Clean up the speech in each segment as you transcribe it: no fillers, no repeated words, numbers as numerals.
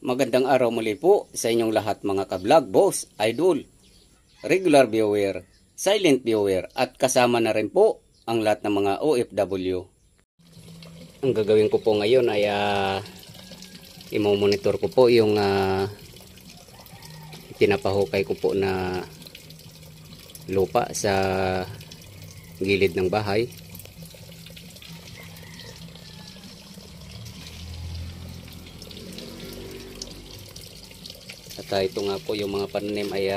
Magandang araw muli po sa inyong lahat mga ka-vlog, boss, idol, regular viewer, silent viewer at kasama na rin po ang lahat ng mga OFW. Ang gagawin ko po ngayon ay i-monitor ko po yung pinapahukay ko po na lupa sa gilid ng bahay. At ito nga po yung mga pananim ay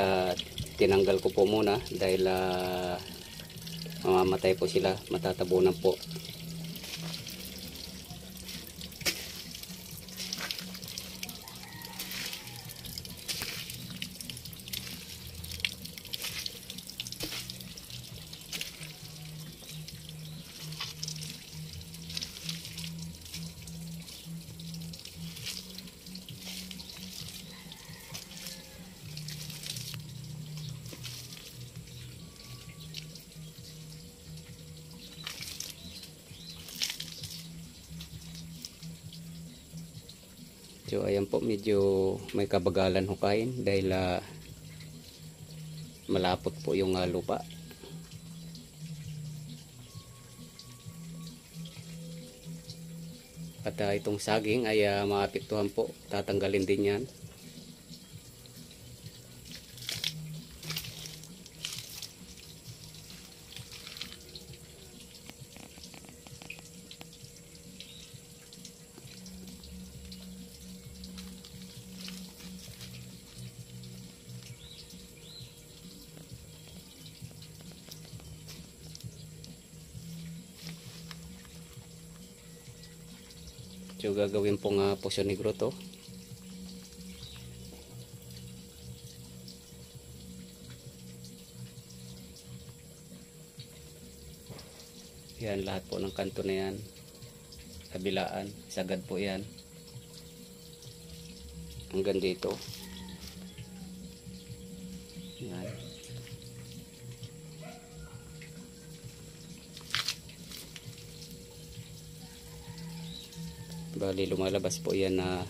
tinanggal ko po muna dahil mamamatay po sila, matatabunan po. So ayan po, medyo may kabagalan hukayin dahil malapot po yung lupa. At itong saging ay maapektuhan po, tatanggalin din yan. So gagawin pong Poso Negro to. Yan, lahat po ng kanto na yan, kabilaan, sagad po yan hanggang dito. Yan. Bali lumalabas po yan na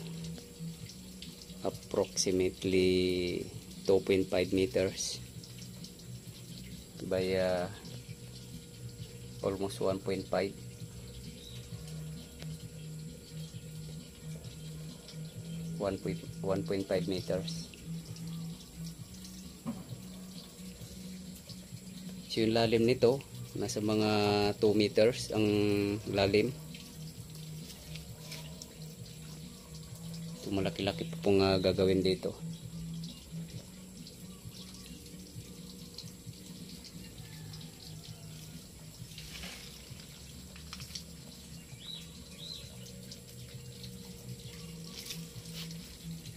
approximately 2.5 meters by almost 1.5. 1.5 meters. So yung lalim nito nasa mga 2 meters ang lalim. Malaki-laki po pong gagawin dito.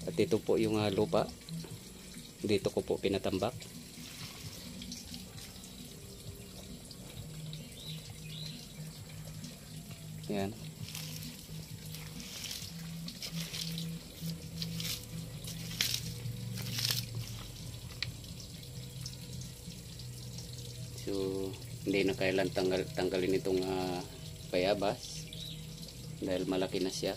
At ito po yung lupa. Dito ko po pinatambak. Yan. So hindi na kailan tanggalin itong bayabas dahil malaki na siya.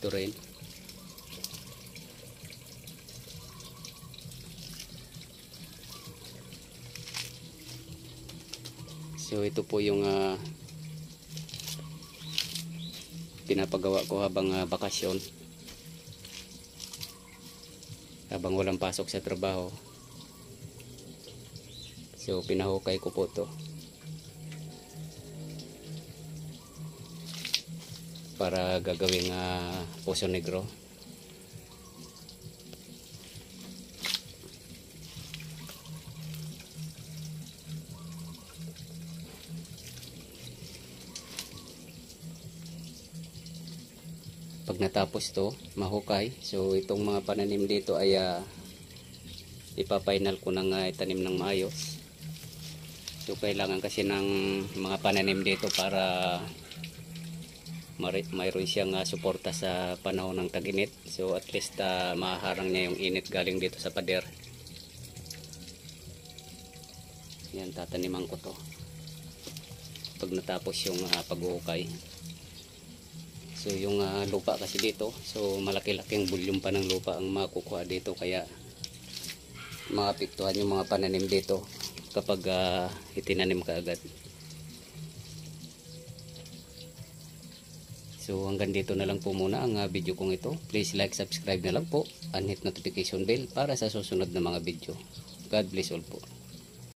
Ito rin. So ito po yung pinapagawa ko habang bakasyon. Habang walang pasok sa trabaho. So pinahukay ko po to para gagawing Poso Negro. Pag natapos to, mahukay. So itong mga pananim dito ay ipa-final ko ng itanim ng maayos. So kailangan kasi ng mga pananim dito para mayroon siyang suporta sa panahon ng tag-init. So at least maharang niya yung init galing dito sa pader. Yan, tataniman ko to. pag natapos yung pag-uukay. So yung lupa kasi dito, so malaki-laking volume pa ng lupa ang makukuha dito, kaya maapektuhan yung mga pananim dito kapag itinanim ka agad. So hanggang dito na lang po muna ang video kong ito. Please like, subscribe na lang po and hit notification bell para sa susunod na mga video. God bless all po.